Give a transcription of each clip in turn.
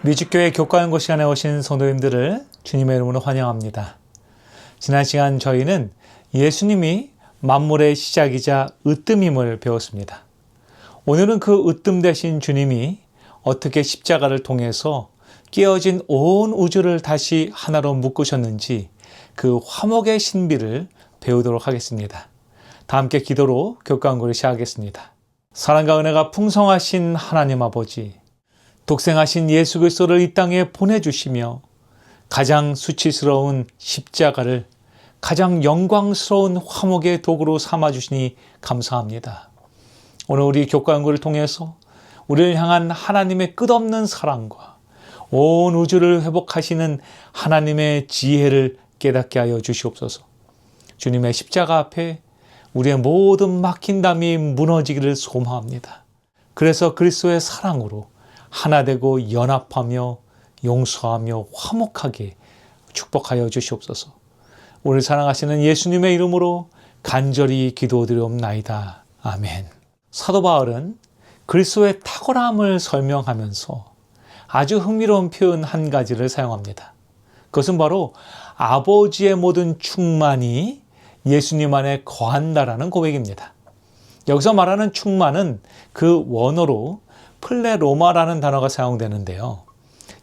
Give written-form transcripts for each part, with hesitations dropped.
우리 주교회 교과연구 시간에 오신 성도님들을 주님의 이름으로 환영합니다. 지난 시간 저희는 예수님이 만물의 시작이자 으뜸임을 배웠습니다. 오늘은 그 으뜸 되신 주님이 어떻게 십자가를 통해서 깨어진 온 우주를 다시 하나로 묶으셨는지 그 화목의 신비를 배우도록 하겠습니다. 다 함께 기도로 교과연구를 시작하겠습니다. 사랑과 은혜가 풍성하신 하나님 아버지, 독생하신 예수 그리스도를 이 땅에 보내주시며 가장 수치스러운 십자가를 가장 영광스러운 화목의 도구로 삼아주시니 감사합니다. 오늘 우리 교과연구를 통해서 우리를 향한 하나님의 끝없는 사랑과 온 우주를 회복하시는 하나님의 지혜를 깨닫게 하여 주시옵소서. 주님의 십자가 앞에 우리의 모든 막힌 담이 무너지기를 소망합니다. 그래서 그리스도의 사랑으로 하나 되고 연합하며 용서하며 화목하게 축복하여 주시옵소서. 우리를 사랑하시는 예수님의 이름으로 간절히 기도드리옵나이다. 아멘. 사도 바울은 그리스도의 탁월함을 설명하면서 아주 흥미로운 표현 한 가지를 사용합니다. 그것은 바로 아버지의 모든 충만이 예수님 안에 거한다라는 고백입니다. 여기서 말하는 충만은 그 원어로 플레로마라는 단어가 사용되는데요.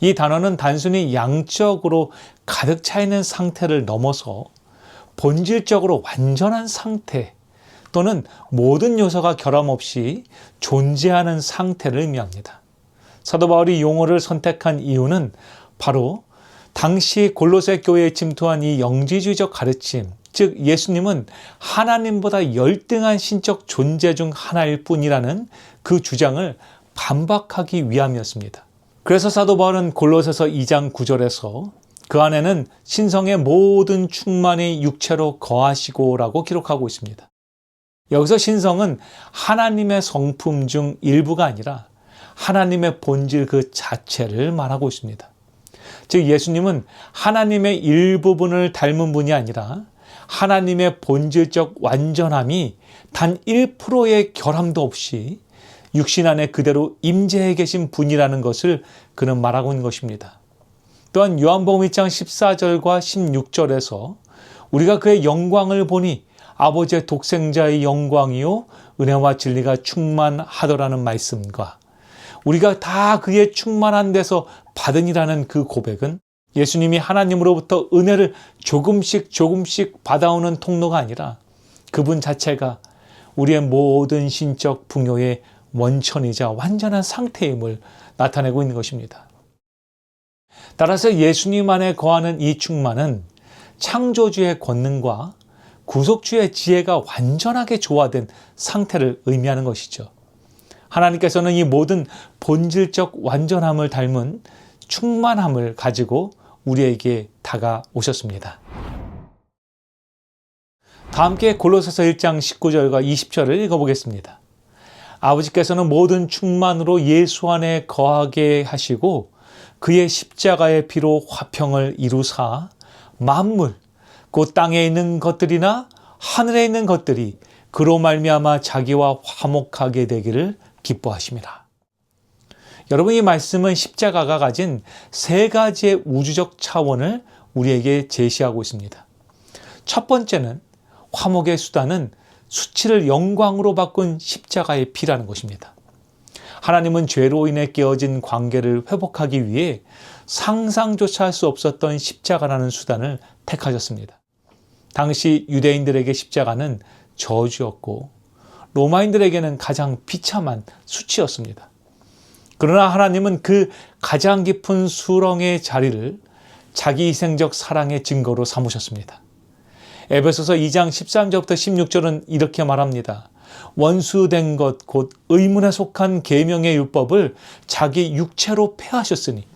이 단어는 단순히 양적으로 가득 차 있는 상태를 넘어서 본질적으로 완전한 상태 또는 모든 요소가 결함 없이 존재하는 상태를 의미합니다. 사도 바울이 용어를 선택한 이유는 바로 당시 골로새 교회에 침투한 이 영지주의적 가르침, 즉 예수님은 하나님보다 열등한 신적 존재 중 하나일 뿐이라는 그 주장을 반박하기 위함이었습니다. 그래서 사도 바울은 골로새서 2장 9절에서 그 안에는 신성의 모든 충만이 육체로 거하시고 라고 기록하고 있습니다. 여기서 신성은 하나님의 성품 중 일부가 아니라 하나님의 본질 그 자체를 말하고 있습니다. 즉 예수님은 하나님의 일부분을 닮은 분이 아니라 하나님의 본질적 완전함이 단 1%의 결함도 없이 육신 안에 그대로 임재해 계신 분이라는 것을 그는 말하고 있는 것입니다. 또한 요한복음 1장 14절과 16절에서 우리가 그의 영광을 보니 아버지의 독생자의 영광이요 은혜와 진리가 충만하더라는 말씀과 우리가 다 그의 충만한 데서 받으니라는 그 고백은 예수님이 하나님으로부터 은혜를 조금씩 받아오는 통로가 아니라 그분 자체가 우리의 모든 신적 풍요의 원천이자 완전한 상태임을 나타내고 있는 것입니다. 따라서 예수님 안에 거하는 이 충만은 창조주의 권능과 구속주의 지혜가 완전하게 조화된 상태를 의미하는 것이죠. 하나님께서는 이 모든 본질적 완전함을 닮은 충만함을 가지고 우리에게 다가오셨습니다. 다 함께 골로새서 1장 19절과 20절을 읽어보겠습니다. 아버지께서는 모든 충만으로 예수 안에 거하게 하시고 그의 십자가의 피로 화평을 이루사 만물 곧 땅에 있는 것들이나 하늘에 있는 것들이 그로 말미암아 자기와 화목하게 되기를 기뻐하심이라. 여러분, 이 말씀은 십자가가 가진 세 가지의 우주적 차원을 우리에게 제시하고 있습니다. 첫 번째는 화목의 수단은 수치를 영광으로 바꾼 십자가의 피라는 것입니다. 하나님은 죄로 인해 깨어진 관계를 회복하기 위해 상상조차 할 수 없었던 십자가라는 수단을 택하셨습니다. 당시 유대인들에게 십자가는 저주였고 로마인들에게는 가장 비참한 수치였습니다. 그러나 하나님은 그 가장 깊은 수렁의 자리를 자기 희생적 사랑의 증거로 삼으셨습니다. 에베소서 2장 13절부터 16절은 이렇게 말합니다. 원수된 것 곧 의문에 속한 계명의 율법을 자기 육체로 폐하셨으니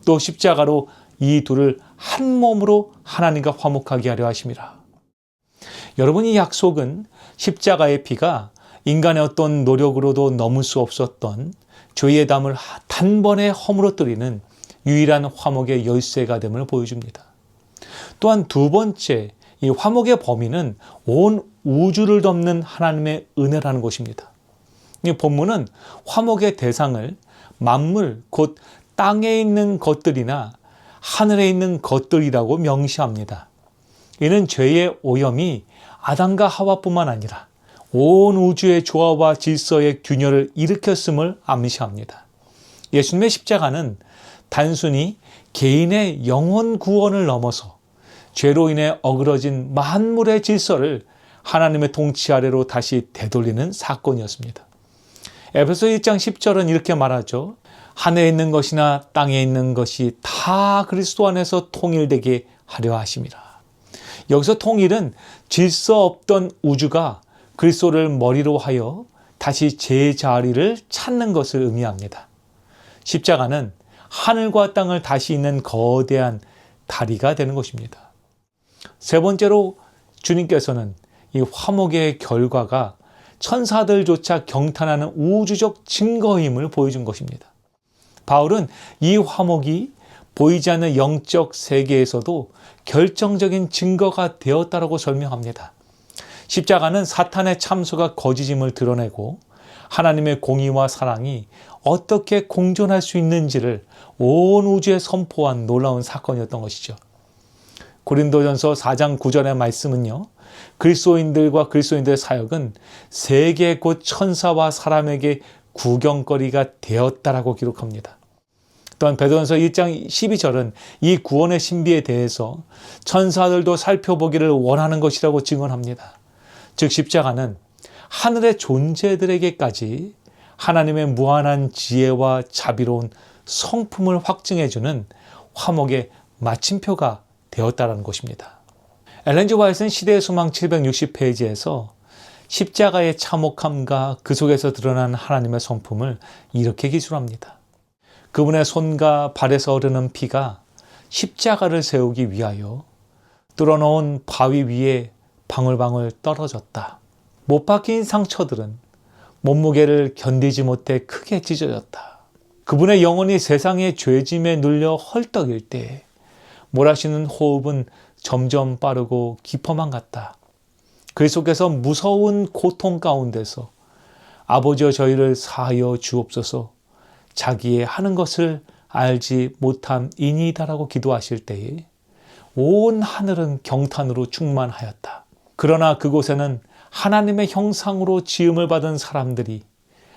또 십자가로 이 둘을 한 몸으로 하나님과 화목하게 하려 하심이라. 여러분, 이 약속은 십자가의 피가 인간의 어떤 노력으로도 넘을 수 없었던 죄의 담을 단번에 허물어뜨리는 유일한 화목의 열쇠가 됨을 보여줍니다. 또한 두 번째, 이 화목의 범위는 온 우주를 덮는 하나님의 은혜라는 것입니다. 이 본문은 화목의 대상을 만물, 곧 땅에 있는 것들이나 하늘에 있는 것들이라고 명시합니다. 이는 죄의 오염이 아담과 하와뿐만 아니라 온 우주의 조화와 질서의 균열을 일으켰음을 암시합니다. 예수님의 십자가는 단순히 개인의 영혼 구원을 넘어서 죄로 인해 어그러진 만물의 질서를 하나님의 통치 아래로 다시 되돌리는 사건이었습니다. 에베소 1장 10절은 이렇게 말하죠. 하늘에 있는 것이나 땅에 있는 것이 다 그리스도 안에서 통일되게 하려 하심이라. 여기서 통일은 질서 없던 우주가 그리스도를 머리로 하여 다시 제자리를 찾는 것을 의미합니다. 십자가는 하늘과 땅을 다시 잇는 거대한 다리가 되는 것입니다. 세 번째로 주님께서는 이 화목의 결과가 천사들조차 경탄하는 우주적 증거임을 보여준 것입니다. 바울은 이 화목이 보이지 않는 영적 세계에서도 결정적인 증거가 되었다라고 설명합니다. 십자가는 사탄의 참소가 거짓임을 드러내고 하나님의 공의와 사랑이 어떻게 공존할 수 있는지를 온 우주에 선포한 놀라운 사건이었던 것이죠. 고린도전서 4장 9절의 말씀은요. 그리스도인들과 그리스도인들의 사역은 세계 곧 천사와 사람에게 구경거리가 되었다라고 기록합니다. 또한 베드로전서 1장 12절은 이 구원의 신비에 대해서 천사들도 살펴보기를 원하는 것이라고 증언합니다. 즉 십자가는 하늘의 존재들에게까지 하나님의 무한한 지혜와 자비로운 성품을 확증해주는 화목의 마침표가 되었다는 것입니다. 엘렌 G 화이트는 시대의 소망 760페이지에서 십자가의 참혹함과 그 속에서 드러난 하나님의 성품을 이렇게 기술합니다. 그분의 손과 발에서 흐르는 피가 십자가를 세우기 위하여 뚫어놓은 바위 위에 방울방울 떨어졌다. 못 박힌 상처들은 몸무게를 견디지 못해 크게 찢어졌다. 그분의 영혼이 세상의 죄짐에 눌려 헐떡일 때 몰아쉬는 호흡은 점점 빠르고 깊어만 갔다. 그 속에서 무서운 고통 가운데서 아버지여 저희를 사하여 주옵소서 자기의 하는 것을 알지 못함이니이다라고 기도하실 때에 온 하늘은 경탄으로 충만하였다. 그러나 그곳에는 하나님의 형상으로 지음을 받은 사람들이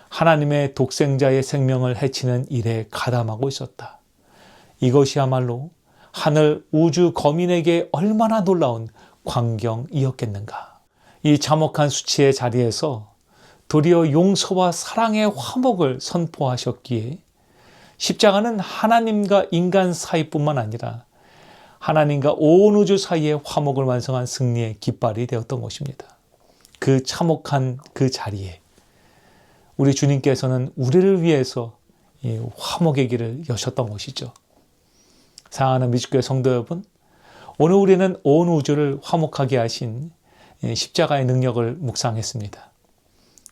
하나님의 독생자의 생명을 해치는 일에 가담하고 있었다. 이것이야말로 하늘 우주 거민에게 얼마나 놀라운 광경이었겠는가. 이 참혹한 수치의 자리에서 도리어 용서와 사랑의 화목을 선포하셨기에 십자가는 하나님과 인간 사이뿐만 아니라 하나님과 온 우주 사이의 화목을 완성한 승리의 깃발이 되었던 것입니다. 그 참혹한 그 자리에 우리 주님께서는 우리를 위해서 이 화목의 길을 여셨던 것이죠. 사랑하는 미주교회 성도 여러분, 오늘 우리는 온 우주를 화목하게 하신 십자가의 능력을 묵상했습니다.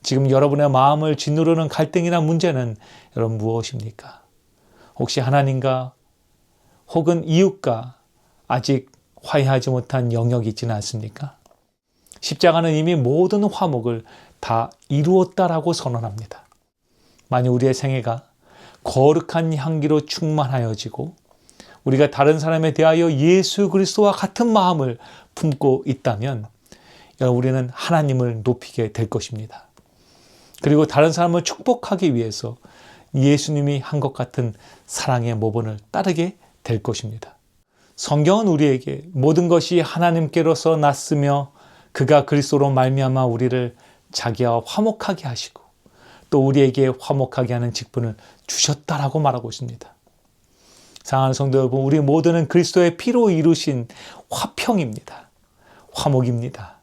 지금 여러분의 마음을 짓누르는 갈등이나 문제는 여러분 무엇입니까? 혹시 하나님과 혹은 이웃과 아직 화해하지 못한 영역이 있지는 않습니까? 십자가는 이미 모든 화목을 다 이루었다라고 선언합니다. 만약 우리의 생애가 거룩한 향기로 충만하여지고 우리가 다른 사람에 대하여 예수 그리스도와 같은 마음을 품고 있다면 우리는 하나님을 높이게 될 것입니다. 그리고 다른 사람을 축복하기 위해서 예수님이 한 것 같은 사랑의 모본을 따르게 될 것입니다. 성경은 우리에게 모든 것이 하나님께로서 났으며 그가 그리스도로 말미암아 우리를 자기와 화목하게 하시고 또 우리에게 화목하게 하는 직분을 주셨다라고 말하고 있습니다. 사랑하는 성도 여러분, 우리 모두는 그리스도의 피로 이루신 화평입니다. 화목입니다.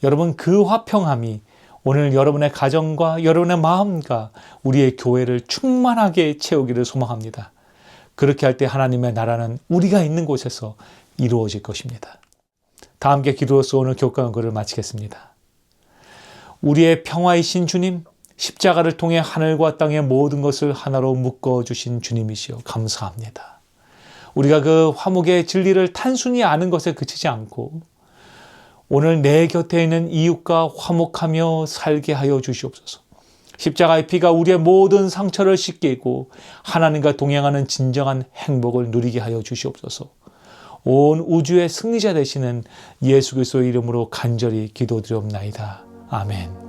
여러분, 그 화평함이 오늘 여러분의 가정과 여러분의 마음과 우리의 교회를 충만하게 채우기를 소망합니다. 그렇게 할 때 하나님의 나라는 우리가 있는 곳에서 이루어질 것입니다. 다 함께 기도로서 오늘 교과 연구를 마치겠습니다. 우리의 평화이신 주님, 십자가를 통해 하늘과 땅의 모든 것을 하나로 묶어주신 주님이시여 감사합니다. 우리가 그 화목의 진리를 단순히 아는 것에 그치지 않고 오늘 내 곁에 있는 이웃과 화목하며 살게 하여 주시옵소서. 십자가의 피가 우리의 모든 상처를 씻기고 하나님과 동행하는 진정한 행복을 누리게 하여 주시옵소서. 온 우주의 승리자 되시는 예수 그리스도의 이름으로 간절히 기도드리옵나이다. 아멘.